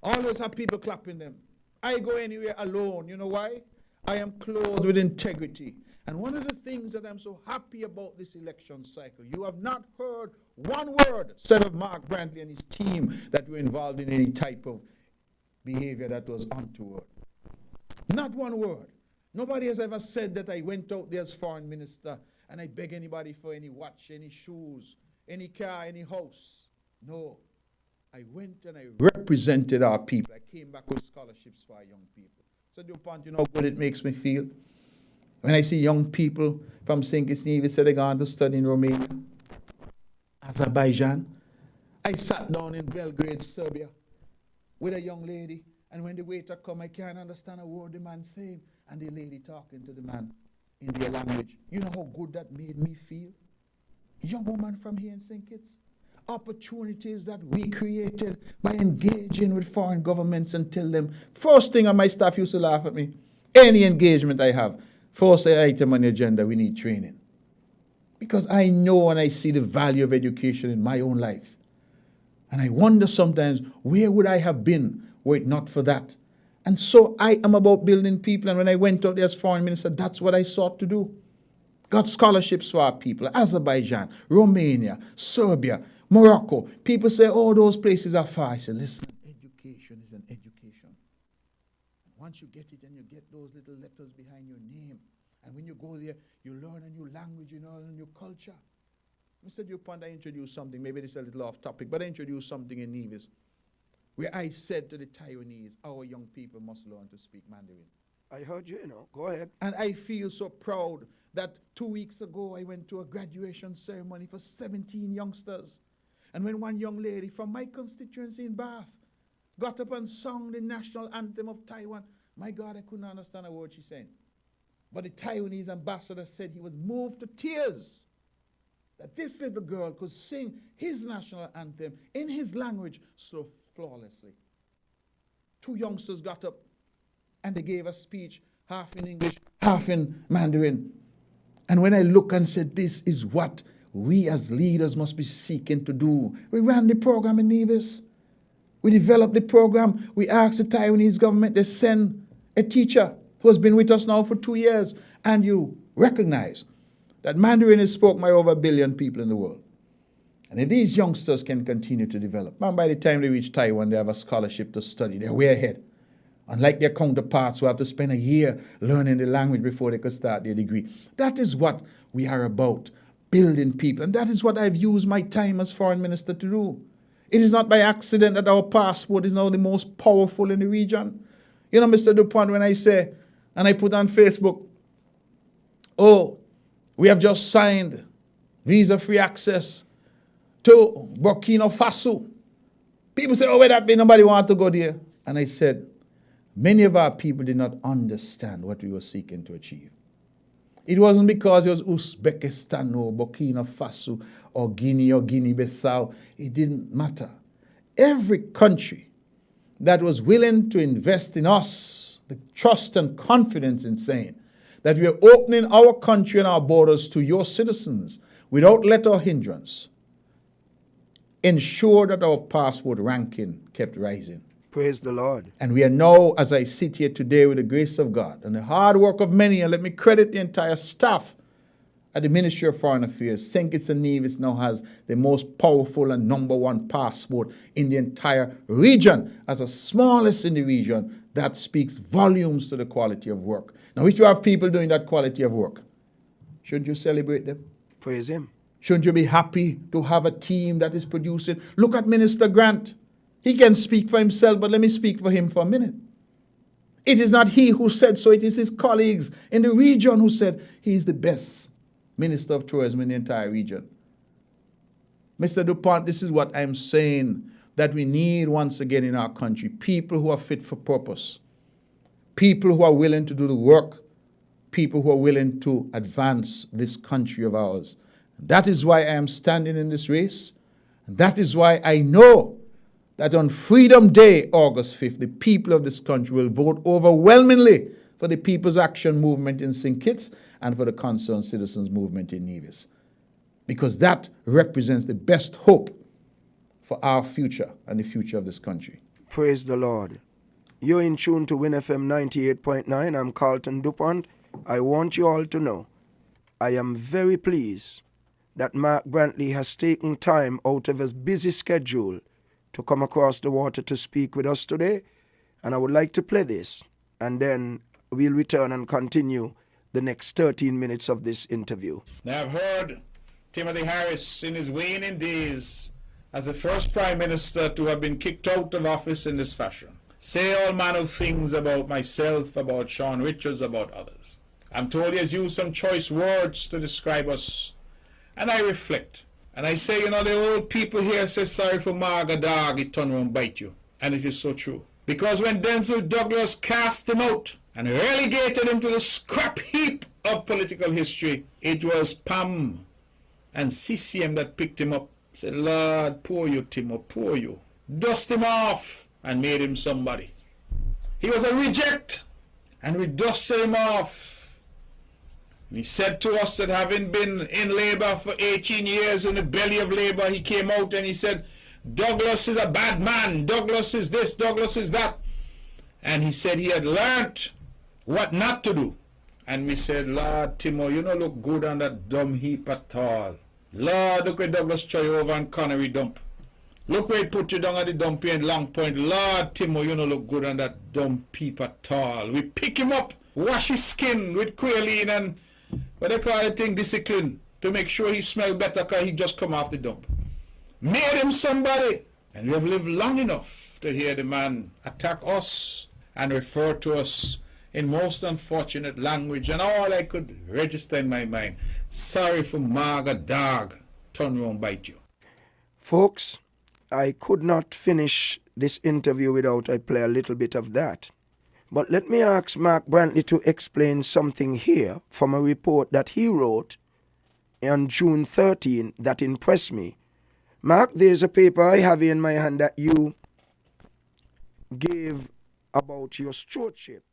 Always have people clapping them. I go anywhere alone. You know why? I am clothed with integrity. And one of the things that I'm so happy about this election cycle, you have not heard one word said of Mark Brantley and his team that were involved in any type of behavior that was untoward. Not one word. Nobody has ever said that I went out there as foreign minister and I beg anybody for any watch, any shoes, any car, any house. No. I went and I represented our people. I came back with scholarships for our young people. So DuPont, you know how good it makes me feel? When I see young people from St. Kitts Nevis say they're going to study in Romania, Azerbaijan. I sat down in Belgrade, Serbia, with a young lady, and when the waiter come, I can't understand a word the man saying, and the lady talking to the man in their language. You know how good that made me feel? Young woman from here in St. Kitts. Opportunities that we created by engaging with foreign governments and tell them, first thing, and my staff used to laugh at me, any engagement I have, first item on the agenda, we need training. Because I know and I see the value of education in my own life. And I wonder sometimes, where would I have been were it not for that? And so I am about building people. And when I went out there as foreign minister, that's what I sought to do. Got scholarships for our people. Azerbaijan, Romania, Serbia, Morocco. People say, oh, those places are far. I say, listen, education is an education. Once you get it and you get those little letters behind your name, and when you go there, you learn a new language, you learn a new culture. Mr. DuPont, I introduced something, maybe this is a little off topic, but I introduced something in Nevis where I said to the Taiwanese, our young people must learn to speak Mandarin. I heard you, go ahead. And I feel so proud that 2 weeks ago I went to a graduation ceremony for 17 youngsters. And when one young lady from my constituency in Bath got up and sung the national anthem of Taiwan, my God, I couldn't understand a word she said. But the Taiwanese ambassador said he was moved to tears that this little girl could sing his national anthem in his language so flawlessly. 2 youngsters got up and they gave a speech, half in English, half in Mandarin. And when I look and said, this is what we as leaders must be seeking to do. We ran the program in Nevis. We developed the program. We asked the Taiwanese government to send a teacher who has been with us now for 2 years. And you recognize that Mandarin is spoken by over 1 billion people in the world. And if these youngsters can continue to develop, and by the time they reach Taiwan, they have a scholarship to study. They're way ahead. Unlike their counterparts who have to spend a year learning the language before they could start their degree. That is what we are about, building people. And that is what I've used my time as foreign minister to do. It is not by accident that our passport is now the most powerful in the region. You know, Mr. DuPont, when I say And I put on Facebook, oh, we have just signed visa-free access to Burkina Faso. People say, oh, where that be? Nobody want to go there. And I said, many of our people did not understand what we were seeking to achieve. It wasn't because it was Uzbekistan or Burkina Faso or Guinea-Bissau. It didn't matter. Every country that was willing to invest in us, the trust and confidence in saying that we are opening our country and our borders to your citizens without let or hindrance, ensure that our passport ranking kept rising. Praise the Lord. And we are now, as I sit here today with the grace of God and the hard work of many, and let me credit the entire staff at the Ministry of Foreign Affairs, St. Kitts and Nevis now has the most powerful and #1 passport in the entire region. As the smallest in the region, that speaks volumes to the quality of work. Now, if you have people doing that quality of work, shouldn't you celebrate them? Praise him. Shouldn't you be happy to have a team that is producing? Look at Minister Grant. He can speak for himself, but let me speak for him for a minute. It is not he who said so, it is his colleagues in the region who said he is the best Minister of Tourism in the entire region. Mr. DuPont, this is what I'm saying that we need once again in our country. People who are fit for purpose. People who are willing to do the work. People who are willing to advance this country of ours. That is why I am standing in this race. And that is why I know that on Freedom Day, August 5th, the people of this country will vote overwhelmingly for the People's Action Movement in St. Kitts and for the Concerned Citizens Movement in Nevis. Because that represents the best hope for our future and the future of this country. Praise the Lord. You're in tune to WINN FM 98.9. I'm Carlton DuPont. I want you all to know I am very pleased that Mark Brantley has taken time out of his busy schedule to come across the water to speak with us today. And I would like to play this, and then we'll return and continue the next 13 minutes of this interview. Now, I've heard Timothy Harris in his waning days as the first Prime Minister to have been kicked out of office in this fashion say all manner of things about myself, about Sean Richards, about others. I'm told he has used some choice words to describe us, and I reflect. And I say, the old people here say, sorry for Marga dog, it turn around and bite you. And it is so true. Because when Denzel Douglas cast him out and relegated him to the scrap heap of political history, it was PAM and CCM that picked him up. Said, Lord, poor you, Timo, poor you. Dust him off and made him somebody. He was a reject, and we dusted him off. He said to us that having been in labor for 18 years in the belly of labor, he came out and he said, Douglas is a bad man. Douglas is this, Douglas is that. And he said he had learnt what not to do. And we said, Lord, Timo, you don't look good on that dumb heap at all. Lord, look where Douglas throw you over on Connery dump. Look where he put you down at the dump here in Long Point. Lord, Timo, you don't look good on that dumb heap at all. We pick him up, wash his skin with qualine and what they call it thing, discipline, to make sure he smell better because he just come off the dump. Made him somebody. And we have lived long enough to hear the man attack us and refer to us in most unfortunate language. And all I could register in my mind, sorry for Marga dog, turn around bite you. Folks, I could not finish this interview without I play a little bit of that. But let me ask Mark Brantley to explain something here from a report that he wrote on June 13 that impressed me. Mark, there's a paper I have in my hand that you gave about your stewardship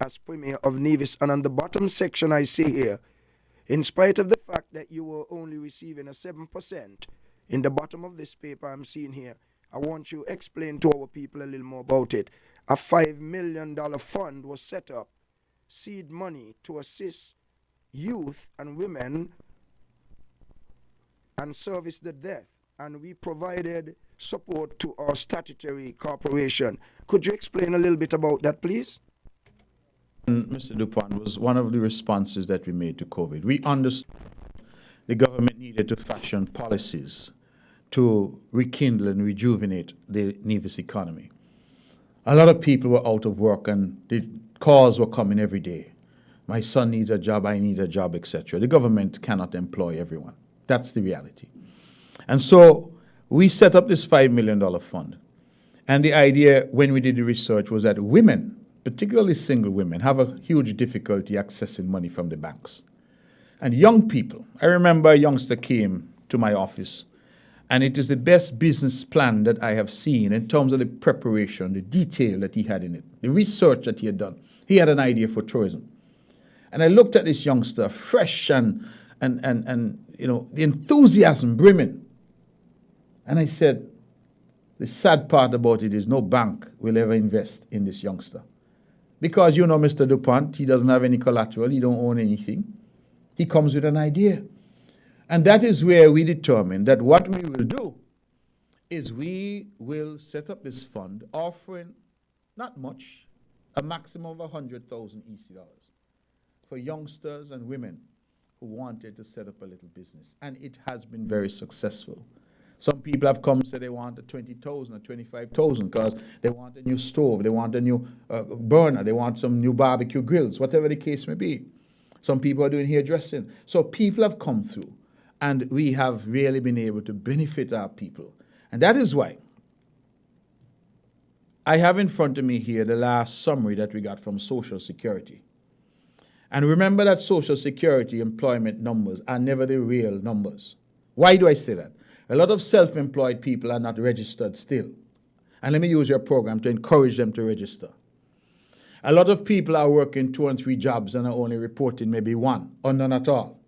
as Premier of Nevis. And on the bottom section I see here, in spite of the fact that you were only receiving a 7%, in the bottom of this paper I'm seeing here, I want you to explain to our people a little more about it. A $5 million fund was set up, seed money to assist youth and women and service the deaf. And we provided support to our statutory corporation. Could you explain a little bit about that, please? Mr. DuPont, was one of the responses that we made to COVID. We understood the government needed to fashion policies to rekindle and rejuvenate the Nevis economy. A lot of people were out of work and the calls were coming every day. My son needs a job, I need a job, etc. The government cannot employ everyone. That's the reality. And so we set up this $5 million fund. And the idea when we did the research was that women, particularly single women, have a huge difficulty accessing money from the banks. And young people, I remember a youngster came to my office, and it is the best business plan that I have seen in terms of the preparation, the detail that he had in it, the research that he had done. He had an idea for tourism. And I looked at this youngster, fresh and the enthusiasm brimming. And I said, the sad part about it is no bank will ever invest in this youngster. Because Mr. DuPont, he doesn't have any collateral, he don't own anything. He comes with an idea. And that is where we determined that what we will do is we will set up this fund offering not much, a maximum of 100,000 EC dollars for youngsters and women who wanted to set up a little business. And it has been very successful. Some people have come and said they want a 20,000 or 25,000 because they want a new stove, they want a new burner, they want some new barbecue grills, whatever the case may be. Some people are doing hairdressing. So people have come through, and we have really been able to benefit our people. And that is why I have in front of me here the last summary that we got from Social Security. And remember that Social Security employment numbers are never the real numbers. Why do I say that? A lot of self-employed people are not registered still. And let me use your program to encourage them to register. A lot of people are working 2 and 3 jobs and are only reporting maybe 1 or none at all.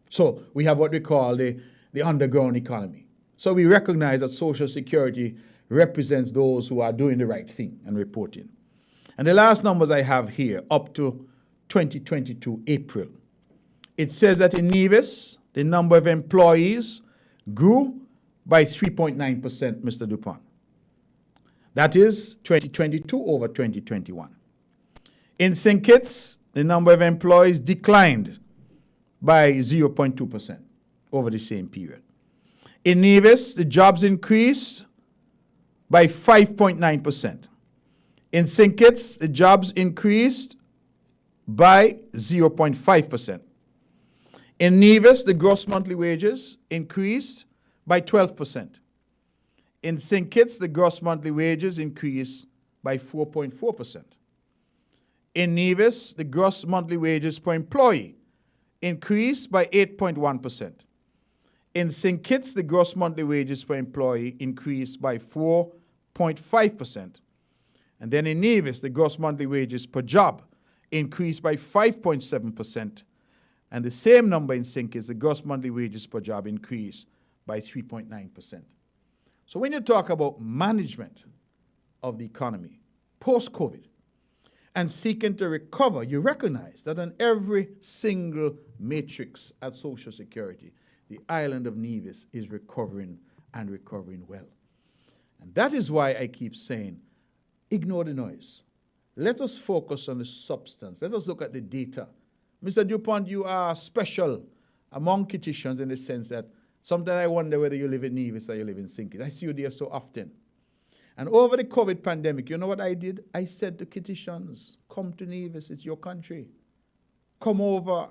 So we have what we call the underground economy. So we recognize that Social Security represents those who are doing the right thing and reporting. And the last numbers I have here, up to 2022 April, it says that in Nevis, the number of employees grew by 3.9%, Mr. DuPont. That is 2022 over 2021. In St. Kitts, the number of employees declined by 0.2% over the same period. In Nevis, the jobs increased by 5.9%. In St. Kitts, the jobs increased by 0.5%. In Nevis, the gross monthly wages increased by 12%. In St. Kitts, the gross monthly wages increased by 4.4%. In Nevis, the gross monthly wages per employee increased by 8.1%. In St. Kitts, the gross monthly wages per employee increased by 4.5%. And then in Nevis, the gross monthly wages per job increased by 5.7%. And the same number in St. Kitts, the gross monthly wages per job increased by 3.9%. So when you talk about management of the economy post-COVID and seeking to recover, you recognize that on every single matrix at Social Security, the island of Nevis is recovering and recovering well. And that is why I keep saying, ignore the noise. Let us focus on the substance. Let us look at the data. Mr. DuPont, you are special among Kittitians in the sense that sometimes I wonder whether you live in Nevis or you live in St. Kitts. I see you there so often. And over the COVID pandemic, you know what I did? I said to Kittitians, come to Nevis, it's your country. Come over,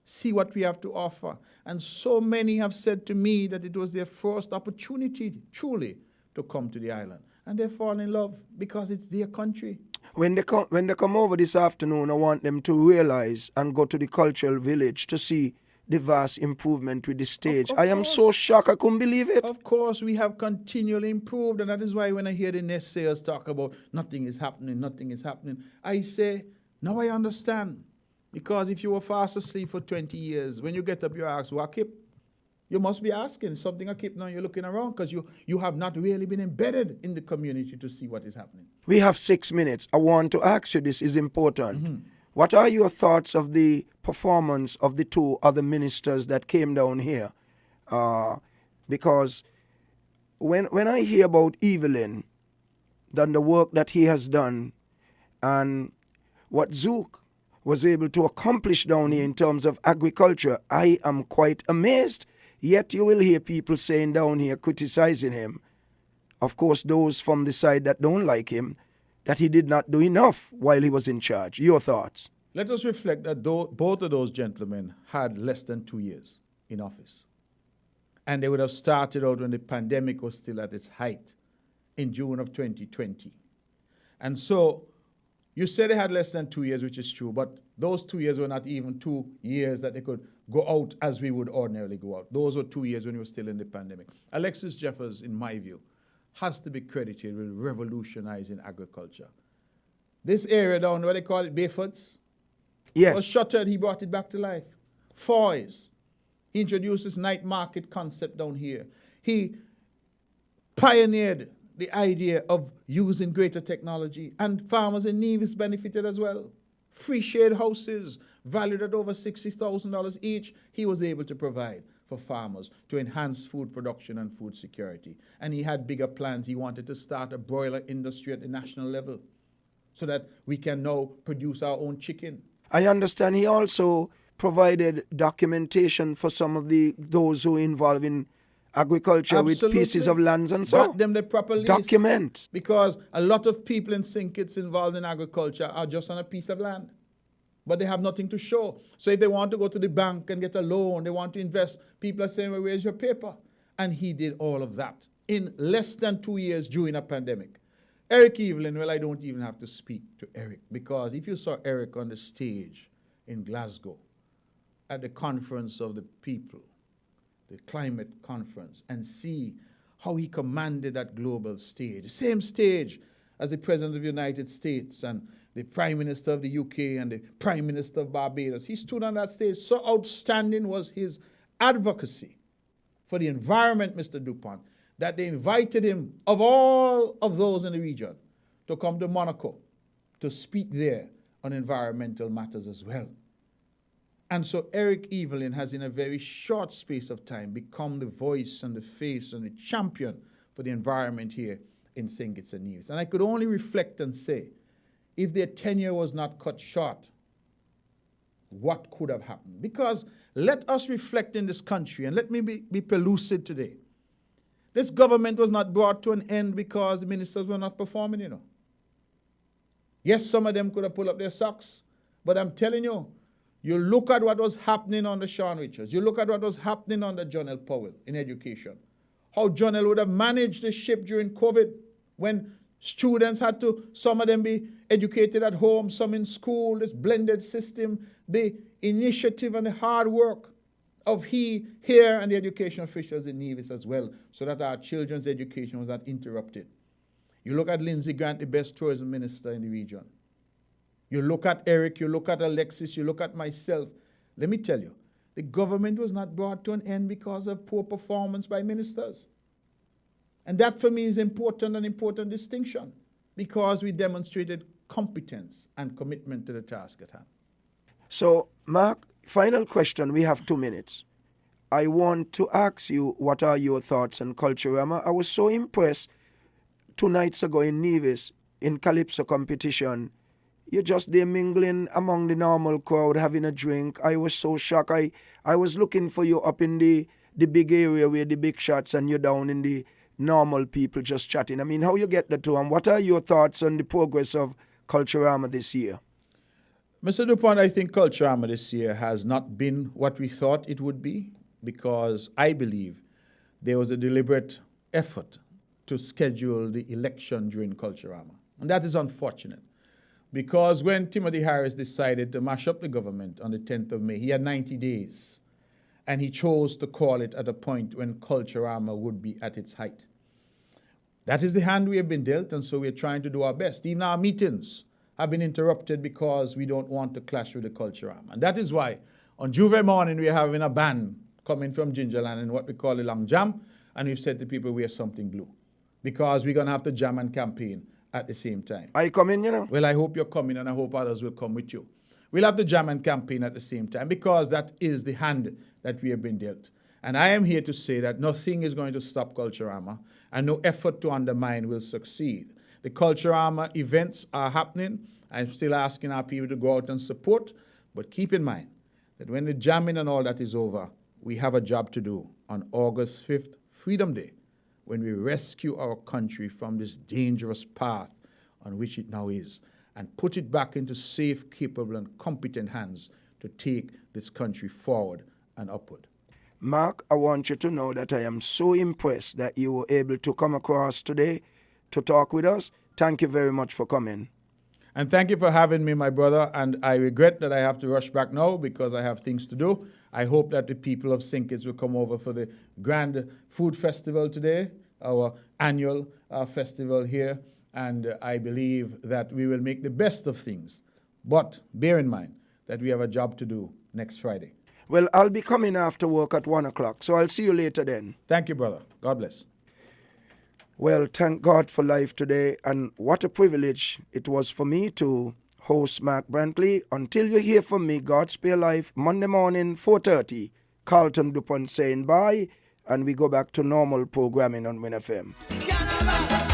see what we have to offer. And so many have said to me that it was their first opportunity, truly, to come to the island. And they fall in love because it's their country. When they come over this afternoon, I want them to realize and go to the cultural village to see the vast improvement with the stage. I am so shocked, I couldn't believe it. Of course, we have continually improved, and that is why when I hear the naysayers talk about nothing is happening, I say, now I understand. Because if you were fast asleep for 20 years, when you get up, you ask, what keep? You must be asking something I keep now. You're looking around because you have not really been embedded in the community to see what is happening. We have 6 minutes. I want to ask you, this is important. Mm-hmm. What are your thoughts of the performance of the 2 other ministers that came down here? Because when I hear about Evelyn, then the work that he has done, and what Zook was able to accomplish down here in terms of agriculture, I am quite amazed. Yet you will hear people saying down here, criticizing him. Of course, those from the side that don't like him, that he did not do enough while he was in charge. Your thoughts? Let us reflect that both of those gentlemen had less than 2 years in office. And they would have started out when the pandemic was still at its height in June of 2020. And so you said they had less than 2 years, which is true, but those 2 years were not even 2 years that they could go out as we would ordinarily go out. Those were 2 years when we were still in the pandemic. Alexis Jeffers, in my view, has to be credited with revolutionizing agriculture. This area down, what they call it, Bayfords, Yes. was shuttered. He brought it back to life. Foy's, he introduced this night market concept down here. He pioneered the idea of using greater technology, and farmers in Nevis benefited as well. Free shade houses valued at over $60,000 each, he was able to provide for farmers to enhance food production and food security. And he had bigger plans. He wanted to start a broiler industry at the national level so that we can now produce our own chicken. I understand he also provided documentation for some of those who are involved in agriculture with pieces of lands and so. Got them the proper lease. Document. Because a lot of people in St. Kitts involved in agriculture are just on a piece of land, but they have nothing to show. So if they want to go to the bank and get a loan, they want to invest, people are saying, well, where's your paper? And he did all of that in less than 2 years during a pandemic. Eric Evelyn, well, I don't even have to speak to Eric, because if you saw Eric on the stage in Glasgow at the conference of the people, the climate conference, and see how he commanded that global stage, the same stage as the President of the United States and the Prime Minister of the UK and the Prime Minister of Barbados. He stood on that stage. So outstanding was his advocacy for the environment, Mr. DuPont, that they invited him, of all of those in the region, to come to Monaco to speak there on environmental matters as well. And so Eric Evelyn has, in a very short space of time, become the voice and the face and the champion for the environment here in St. Kitts and Nevis. And I could only reflect and say, if their tenure was not cut short, what could have happened? Because let us reflect in this country, and let me be pellucid today. This government was not brought to an end because the ministers were not performing, you know. Yes, some of them could have pulled up their socks, but I'm telling you, you look at what was happening under Sean Richards. You look at what was happening under John L. Powell in education. How John L. would have managed the ship during COVID when students had to, some of them be educated at home, some in school, this blended system, the initiative and the hard work of he here and the education officials in Nevis as well, so that our children's education was not interrupted. You look at Lindsey Grant, the best tourism minister in the region. You look at Eric, you look at Alexis, you look at myself. Let me tell you, the government was not brought to an end because of poor performance by ministers. And that for me is an important distinction, because we demonstrated competence and commitment to the task at hand. So, Mark, final question. We have 2 minutes. I want to ask you, what are your thoughts on Culturama? I was so impressed 2 nights ago in Nevis, in Calypso competition. You're just there mingling among the normal crowd, having a drink. I was so shocked. I was looking for you up in the big area where the big shots, and you're down in the normal people just chatting. I mean, how you get the two, and what are your thoughts on the progress of Culturama this year? Mr. DuPont, I think Culturama this year has not been what we thought it would be, because I believe there was a deliberate effort to schedule the election during Culturama. And that is unfortunate, because when Timothy Harris decided to mash up the government on the 10th of May, he had 90 days, and he chose to call it at a point when Culturama would be at its height. That is the hand we have been dealt, and so we're trying to do our best. Even our meetings have been interrupted because we don't want to clash with the Culturama. And that is why on Juve morning we're having a band coming from Gingerland in what we call a long jam, and we've said to people wear something blue, because we're going to have to jam and campaign at the same time. Are you coming, you know? Well, I hope you're coming, and I hope others will come with you. We'll have the jam and campaign at the same time, because that is the hand that we have been dealt. And I am here to say that nothing is going to stop Culturama, and no effort to undermine will succeed. The Culturama events are happening. I'm still asking our people to go out and support, but keep in mind that when the jamming and all that is over, we have a job to do on August 5th, Freedom Day, when we rescue our country from this dangerous path on which it now is, and put it back into safe, capable, and competent hands to take this country forward and upward. Mark, I want you to know that I am so impressed that you were able to come across today to talk with us. Thank you very much for coming. And thank you for having me, my brother. And I regret that I have to rush back now because I have things to do. I hope that the people of St. Kitts will come over for the Grand Food Festival today, our annual festival here. And I believe that we will make the best of things. But bear in mind that we have a job to do next Friday. Well, I'll be coming after work at 1 o'clock, so I'll see you later then. Thank you, brother. God bless. Well, thank God for life today, and what a privilege it was for me to host Mark Brantley. Until you hear from me, God spare life, Monday morning, 4:30, Carlton DuPont saying bye, and we go back to normal programming on WINN FM.